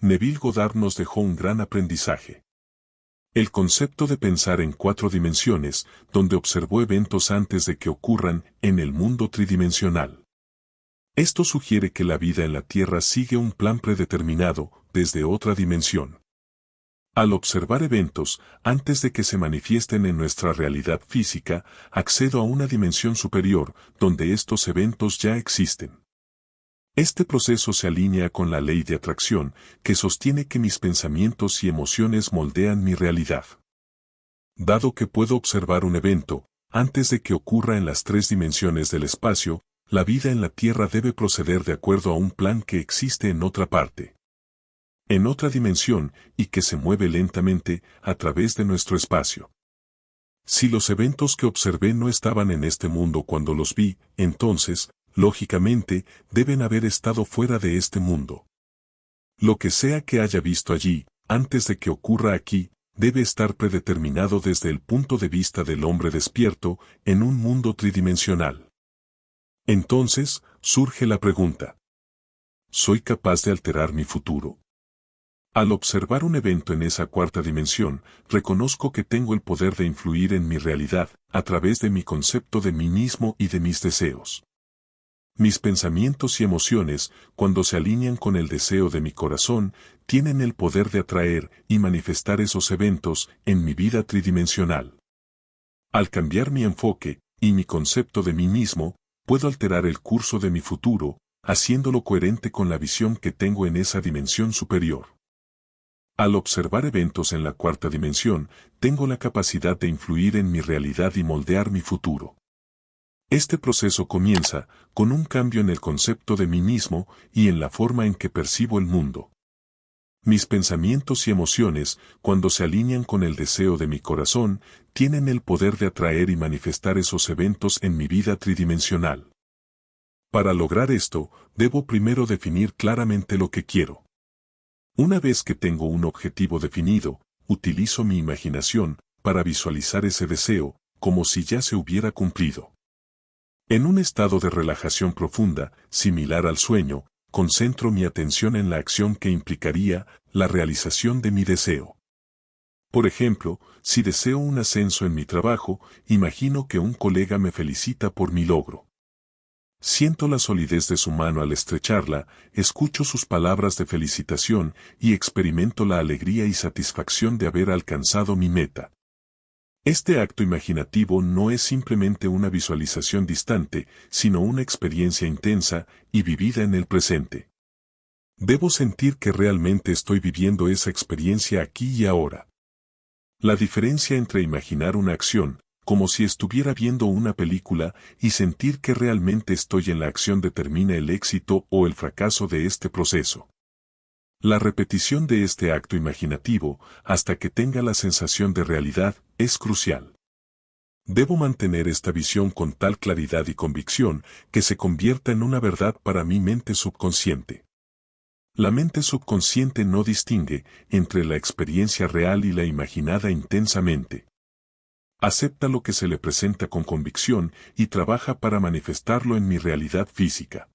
Neville Goddard nos dejó un gran aprendizaje. El concepto de pensar en 4 dimensiones, donde observó eventos antes de que ocurran en el mundo tridimensional. Esto sugiere que la vida en la Tierra sigue un plan predeterminado, desde otra dimensión. Al observar eventos, antes de que se manifiesten en nuestra realidad física, accedo a una dimensión superior, donde estos eventos ya existen. Este proceso se alinea con la ley de atracción, que sostiene que mis pensamientos y emociones moldean mi realidad. Dado que puedo observar un evento, antes de que ocurra en las 3 dimensiones del espacio, la vida en la Tierra debe proceder de acuerdo a un plan que existe en otra parte, en otra dimensión, y que se mueve lentamente a través de nuestro espacio. Si los eventos que observé no estaban en este mundo cuando los vi, entonces, lógicamente, deben haber estado fuera de este mundo. Lo que sea que haya visto allí, antes de que ocurra aquí, debe estar predeterminado desde el punto de vista del hombre despierto, en un mundo tridimensional. Entonces, surge la pregunta: ¿soy capaz de alterar mi futuro? Al observar un evento en esa 4ª dimensión, reconozco que tengo el poder de influir en mi realidad, a través de mi concepto de mí mismo y de mis deseos. Mis pensamientos y emociones, cuando se alinean con el deseo de mi corazón, tienen el poder de atraer y manifestar esos eventos en mi vida tridimensional. Al cambiar mi enfoque y mi concepto de mí mismo, puedo alterar el curso de mi futuro, haciéndolo coherente con la visión que tengo en esa dimensión superior. Al observar eventos en la 4ª dimensión, tengo la capacidad de influir en mi realidad y moldear mi futuro. Este proceso comienza con un cambio en el concepto de mí mismo y en la forma en que percibo el mundo. Mis pensamientos y emociones, cuando se alinean con el deseo de mi corazón, tienen el poder de atraer y manifestar esos eventos en mi vida tridimensional. Para lograr esto, debo primero definir claramente lo que quiero. Una vez que tengo un objetivo definido, utilizo mi imaginación para visualizar ese deseo, como si ya se hubiera cumplido. En un estado de relajación profunda, similar al sueño, concentro mi atención en la acción que implicaría la realización de mi deseo. Por ejemplo, si deseo un ascenso en mi trabajo, imagino que un colega me felicita por mi logro. Siento la solidez de su mano al estrecharla, escucho sus palabras de felicitación y experimento la alegría y satisfacción de haber alcanzado mi meta. Este acto imaginativo no es simplemente una visualización distante, sino una experiencia intensa y vivida en el presente. Debo sentir que realmente estoy viviendo esa experiencia aquí y ahora. La diferencia entre imaginar una acción, como si estuviera viendo una película, y sentir que realmente estoy en la acción determina el éxito o el fracaso de este proceso. La repetición de este acto imaginativo, hasta que tenga la sensación de realidad, es crucial. Debo mantener esta visión con tal claridad y convicción que se convierta en una verdad para mi mente subconsciente. La mente subconsciente no distingue entre la experiencia real y la imaginada intensamente. Acepta lo que se le presenta con convicción y trabaja para manifestarlo en mi realidad física.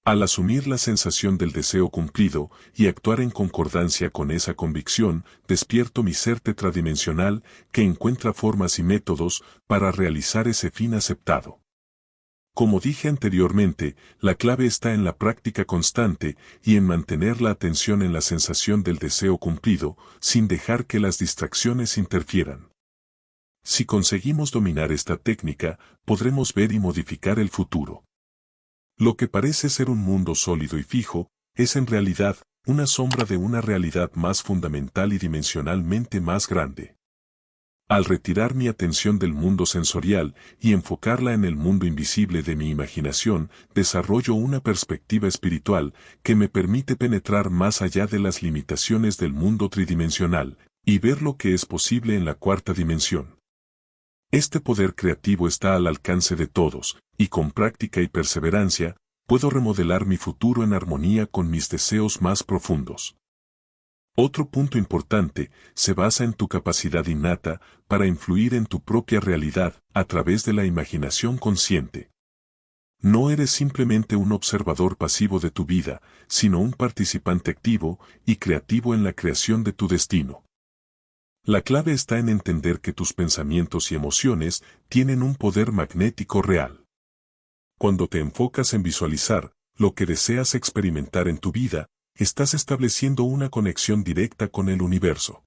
Al asumir la sensación del deseo cumplido y actuar en concordancia con esa convicción, despierto mi ser tetradimensional que encuentra formas y métodos para realizar ese fin aceptado. Como dije anteriormente, la clave está en la práctica constante y en mantener la atención en la sensación del deseo cumplido, sin dejar que las distracciones interfieran. Si conseguimos dominar esta técnica, podremos ver y modificar el futuro. Lo que parece ser un mundo sólido y fijo, es en realidad una sombra de una realidad más fundamental y dimensionalmente más grande. Al retirar mi atención del mundo sensorial y enfocarla en el mundo invisible de mi imaginación, desarrollo una perspectiva espiritual que me permite penetrar más allá de las limitaciones del mundo tridimensional y ver lo que es posible en la 4ª dimensión. Este poder creativo está al alcance de todos, y con práctica y perseverancia, puedo remodelar mi futuro en armonía con mis deseos más profundos. Otro punto importante se basa en tu capacidad innata para influir en tu propia realidad a través de la imaginación consciente. No eres simplemente un observador pasivo de tu vida, sino un participante activo y creativo en la creación de tu destino. La clave está en entender que tus pensamientos y emociones tienen un poder magnético real. Cuando te enfocas en visualizar lo que deseas experimentar en tu vida, estás estableciendo una conexión directa con el universo.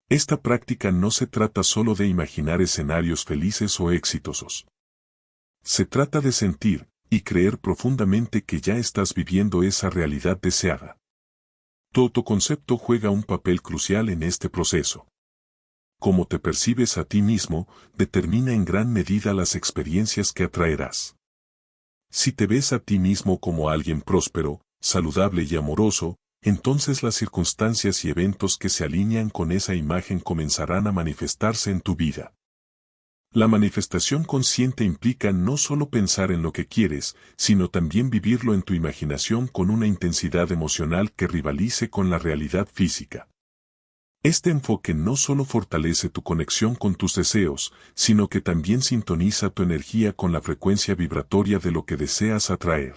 Esta práctica no se trata solo de imaginar escenarios felices o exitosos. Se trata de sentir y creer profundamente que ya estás viviendo esa realidad deseada. Tu autoconcepto juega un papel crucial en este proceso. Cómo te percibes a ti mismo determina en gran medida las experiencias que atraerás. Si te ves a ti mismo como alguien próspero, saludable y amoroso, entonces las circunstancias y eventos que se alinean con esa imagen comenzarán a manifestarse en tu vida. La manifestación consciente implica no solo pensar en lo que quieres, sino también vivirlo en tu imaginación con una intensidad emocional que rivalice con la realidad física. Este enfoque no solo fortalece tu conexión con tus deseos, sino que también sintoniza tu energía con la frecuencia vibratoria de lo que deseas atraer.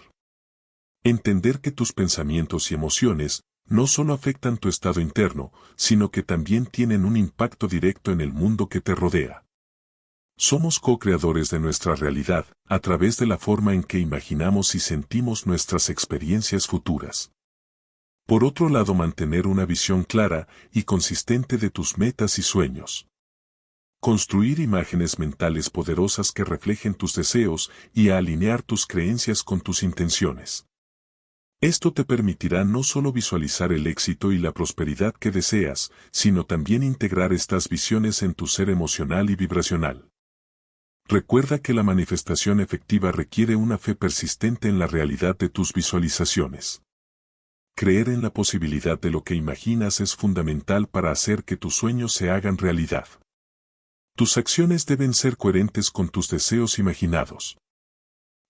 Entender que tus pensamientos y emociones no solo afectan tu estado interno, sino que también tienen un impacto directo en el mundo que te rodea. Somos co-creadores de nuestra realidad, a través de la forma en que imaginamos y sentimos nuestras experiencias futuras. Por otro lado, mantener una visión clara y consistente de tus metas y sueños. Construir imágenes mentales poderosas que reflejen tus deseos y alinear tus creencias con tus intenciones. Esto te permitirá no solo visualizar el éxito y la prosperidad que deseas, sino también integrar estas visiones en tu ser emocional y vibracional. Recuerda que la manifestación efectiva requiere una fe persistente en la realidad de tus visualizaciones. Creer en la posibilidad de lo que imaginas es fundamental para hacer que tus sueños se hagan realidad. Tus acciones deben ser coherentes con tus deseos imaginados.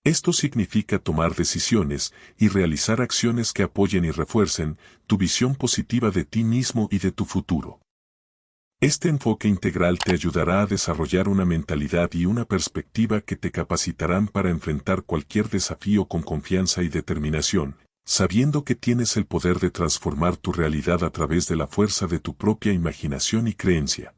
Esto significa tomar decisiones y realizar acciones que apoyen y refuercen tu visión positiva de ti mismo y de tu futuro. Este enfoque integral te ayudará a desarrollar una mentalidad y una perspectiva que te capacitarán para enfrentar cualquier desafío con confianza y determinación, sabiendo que tienes el poder de transformar tu realidad a través de la fuerza de tu propia imaginación y creencia.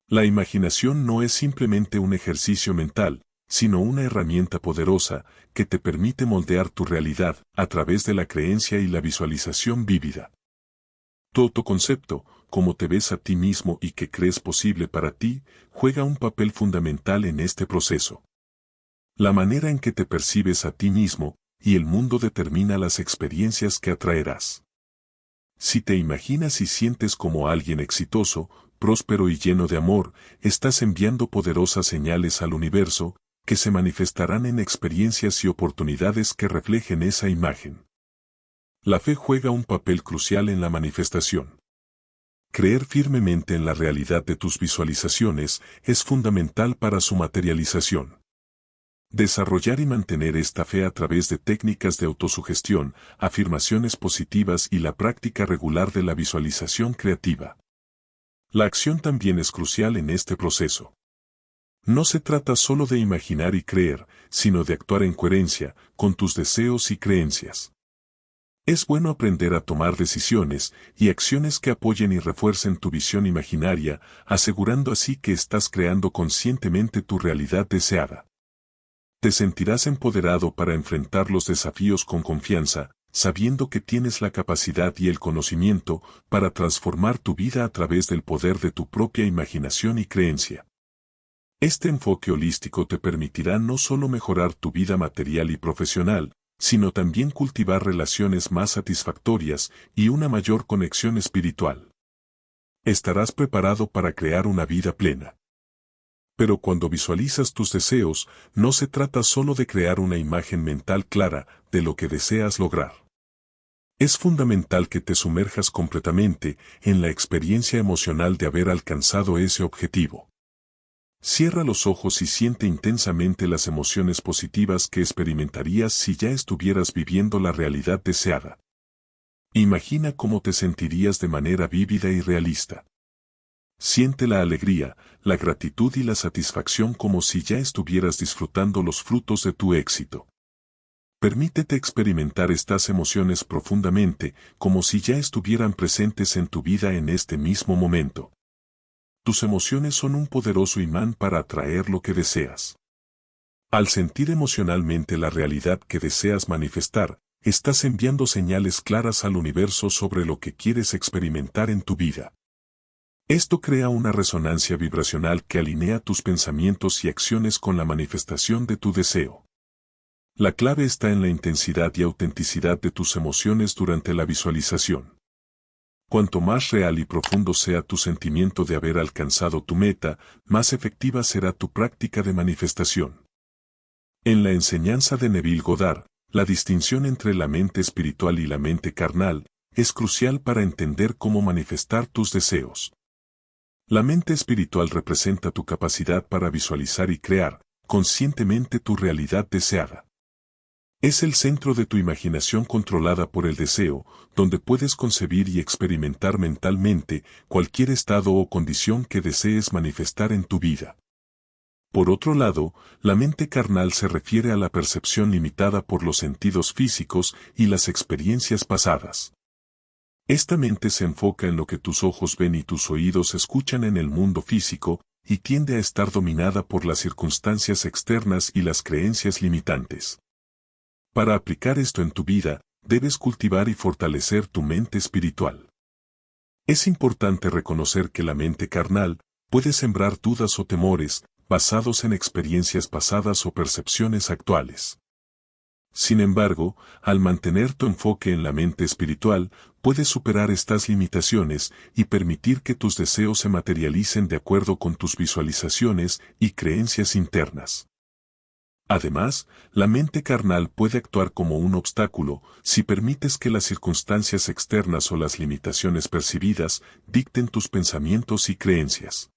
La imaginación no es simplemente un ejercicio mental, sino una herramienta poderosa que te permite moldear tu realidad a través de la creencia y la visualización vívida. Tu autoconcepto, cómo te ves a ti mismo y qué crees posible para ti, juega un papel fundamental en este proceso. La manera en que te percibes a ti mismo y el mundo determina las experiencias que atraerás. Si te imaginas y sientes como alguien exitoso, próspero y lleno de amor, estás enviando poderosas señales al universo, que se manifestarán en experiencias y oportunidades que reflejen esa imagen. La fe juega un papel crucial en la manifestación. Creer firmemente en la realidad de tus visualizaciones es fundamental para su materialización. Desarrollar y mantener esta fe a través de técnicas de autosugestión, afirmaciones positivas y la práctica regular de la visualización creativa. La acción también es crucial en este proceso. No se trata solo de imaginar y creer, sino de actuar en coherencia con tus deseos y creencias. Es bueno aprender a tomar decisiones y acciones que apoyen y refuercen tu visión imaginaria, asegurando así que estás creando conscientemente tu realidad deseada. Te sentirás empoderado para enfrentar los desafíos con confianza, sabiendo que tienes la capacidad y el conocimiento para transformar tu vida a través del poder de tu propia imaginación y creencia. Este enfoque holístico te permitirá no solo mejorar tu vida material y profesional, sino también cultivar relaciones más satisfactorias y una mayor conexión espiritual. Estarás preparado para crear una vida plena. Pero cuando visualizas tus deseos, no se trata solo de crear una imagen mental clara de lo que deseas lograr. Es fundamental que te sumerjas completamente en la experiencia emocional de haber alcanzado ese objetivo. Cierra los ojos y siente intensamente las emociones positivas que experimentarías si ya estuvieras viviendo la realidad deseada. Imagina cómo te sentirías de manera vívida y realista. Siente la alegría, la gratitud y la satisfacción como si ya estuvieras disfrutando los frutos de tu éxito. Permítete experimentar estas emociones profundamente, como si ya estuvieran presentes en tu vida en este mismo momento. Tus emociones son un poderoso imán para atraer lo que deseas. Al sentir emocionalmente la realidad que deseas manifestar, estás enviando señales claras al universo sobre lo que quieres experimentar en tu vida. Esto crea una resonancia vibracional que alinea tus pensamientos y acciones con la manifestación de tu deseo. La clave está en la intensidad y autenticidad de tus emociones durante la visualización. Cuanto más real y profundo sea tu sentimiento de haber alcanzado tu meta, más efectiva será tu práctica de manifestación. En la enseñanza de Neville Goddard, la distinción entre la mente espiritual y la mente carnal es crucial para entender cómo manifestar tus deseos. La mente espiritual representa tu capacidad para visualizar y crear conscientemente tu realidad deseada. Es el centro de tu imaginación controlada por el deseo, donde puedes concebir y experimentar mentalmente cualquier estado o condición que desees manifestar en tu vida. Por otro lado, la mente carnal se refiere a la percepción limitada por los sentidos físicos y las experiencias pasadas. Esta mente se enfoca en lo que tus ojos ven y tus oídos escuchan en el mundo físico, y tiende a estar dominada por las circunstancias externas y las creencias limitantes. Para aplicar esto en tu vida, debes cultivar y fortalecer tu mente espiritual. Es importante reconocer que la mente carnal puede sembrar dudas o temores, basados en experiencias pasadas o percepciones actuales. Sin embargo, al mantener tu enfoque en la mente espiritual, puedes superar estas limitaciones y permitir que tus deseos se materialicen de acuerdo con tus visualizaciones y creencias internas. Además, la mente carnal puede actuar como un obstáculo si permites que las circunstancias externas o las limitaciones percibidas dicten tus pensamientos y creencias.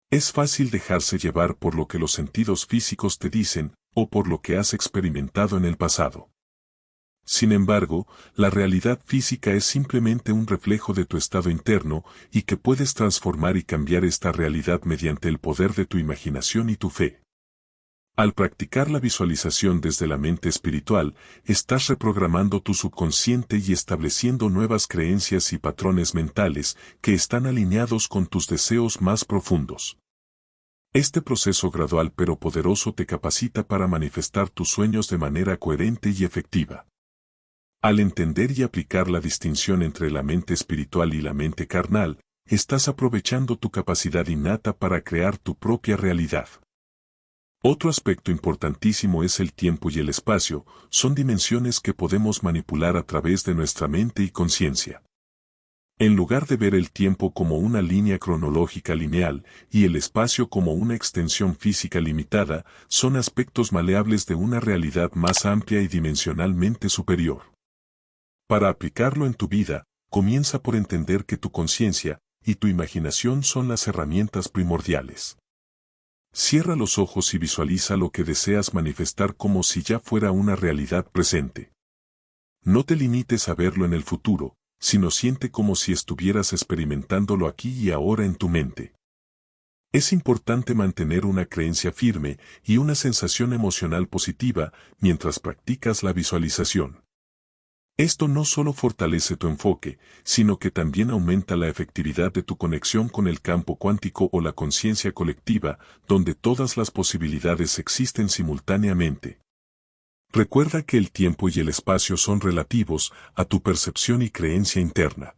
Es fácil dejarse llevar por lo que los sentidos físicos te dicen o por lo que has experimentado en el pasado. Sin embargo, la realidad física es simplemente un reflejo de tu estado interno y que puedes transformar y cambiar esta realidad mediante el poder de tu imaginación y tu fe. Al practicar la visualización desde la mente espiritual, estás reprogramando tu subconsciente y estableciendo nuevas creencias y patrones mentales que están alineados con tus deseos más profundos. Este proceso gradual pero poderoso te capacita para manifestar tus sueños de manera coherente y efectiva. Al entender y aplicar la distinción entre la mente espiritual y la mente carnal, estás aprovechando tu capacidad innata para crear tu propia realidad. Otro aspecto importantísimo es el tiempo y el espacio, son dimensiones que podemos manipular a través de nuestra mente y conciencia. En lugar de ver el tiempo como una línea cronológica lineal y el espacio como una extensión física limitada, son aspectos maleables de una realidad más amplia y dimensionalmente superior. Para aplicarlo en tu vida, comienza por entender que tu conciencia y tu imaginación son las herramientas primordiales. Cierra los ojos y visualiza lo que deseas manifestar como si ya fuera una realidad presente. No te limites a verlo en el futuro, sino siente como si estuvieras experimentándolo aquí y ahora en tu mente. Es importante mantener una creencia firme y una sensación emocional positiva mientras practicas la visualización. Esto no solo fortalece tu enfoque, sino que también aumenta la efectividad de tu conexión con el campo cuántico o la conciencia colectiva, donde todas las posibilidades existen simultáneamente. Recuerda que el tiempo y el espacio son relativos a tu percepción y creencia interna.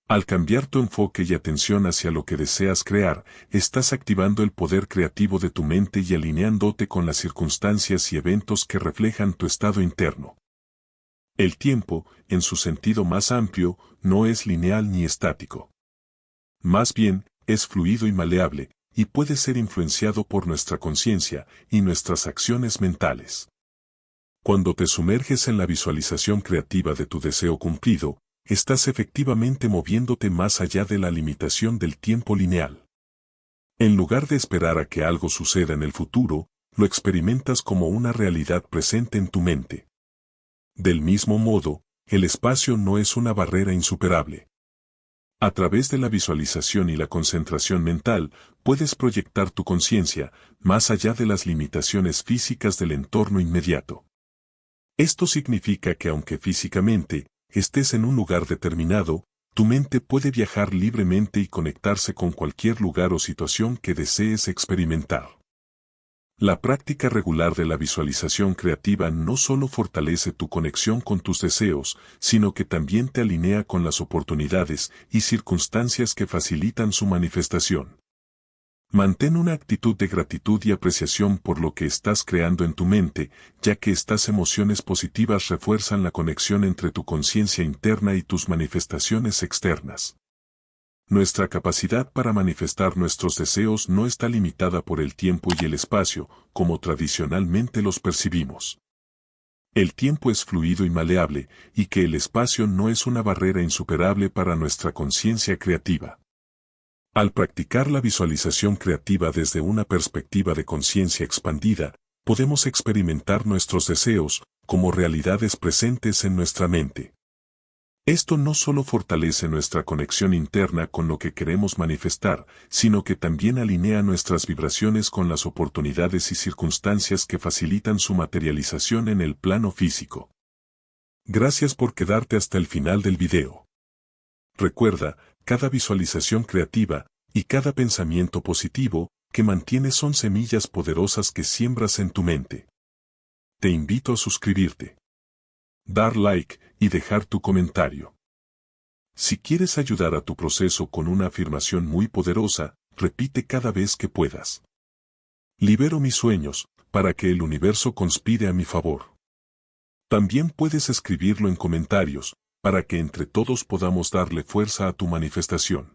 Al cambiar tu enfoque y atención hacia lo que deseas crear, estás activando el poder creativo de tu mente y alineándote con las circunstancias y eventos que reflejan tu estado interno. El tiempo, en su sentido más amplio, no es lineal ni estático. Más bien, es fluido y maleable, y puede ser influenciado por nuestra conciencia y nuestras acciones mentales. Cuando te sumerges en la visualización creativa de tu deseo cumplido, estás efectivamente moviéndote más allá de la limitación del tiempo lineal. En lugar de esperar a que algo suceda en el futuro, lo experimentas como una realidad presente en tu mente. Del mismo modo, el espacio no es una barrera insuperable. A través de la visualización y la concentración mental, puedes proyectar tu conciencia más allá de las limitaciones físicas del entorno inmediato. Esto significa que aunque físicamente estés en un lugar determinado, tu mente puede viajar libremente y conectarse con cualquier lugar o situación que desees experimentar. La práctica regular de la visualización creativa no solo fortalece tu conexión con tus deseos, sino que también te alinea con las oportunidades y circunstancias que facilitan su manifestación. Mantén una actitud de gratitud y apreciación por lo que estás creando en tu mente, ya que estas emociones positivas refuerzan la conexión entre tu conciencia interna y tus manifestaciones externas. Nuestra capacidad para manifestar nuestros deseos no está limitada por el tiempo y el espacio, como tradicionalmente los percibimos. El tiempo es fluido y maleable, y que el espacio no es una barrera insuperable para nuestra conciencia creativa. Al practicar la visualización creativa desde una perspectiva de conciencia expandida, podemos experimentar nuestros deseos como realidades presentes en nuestra mente. Esto no solo fortalece nuestra conexión interna con lo que queremos manifestar, sino que también alinea nuestras vibraciones con las oportunidades y circunstancias que facilitan su materialización en el plano físico. Gracias por quedarte hasta el final del video. Recuerda, cada visualización creativa y cada pensamiento positivo que mantienes son semillas poderosas que siembras en tu mente. Te invito a suscribirte, dar like y dejar tu comentario. Si quieres ayudar a tu proceso con una afirmación muy poderosa, repite cada vez que puedas. Libero mis sueños, para que el universo conspire a mi favor. También puedes escribirlo en comentarios, para que entre todos podamos darle fuerza a tu manifestación.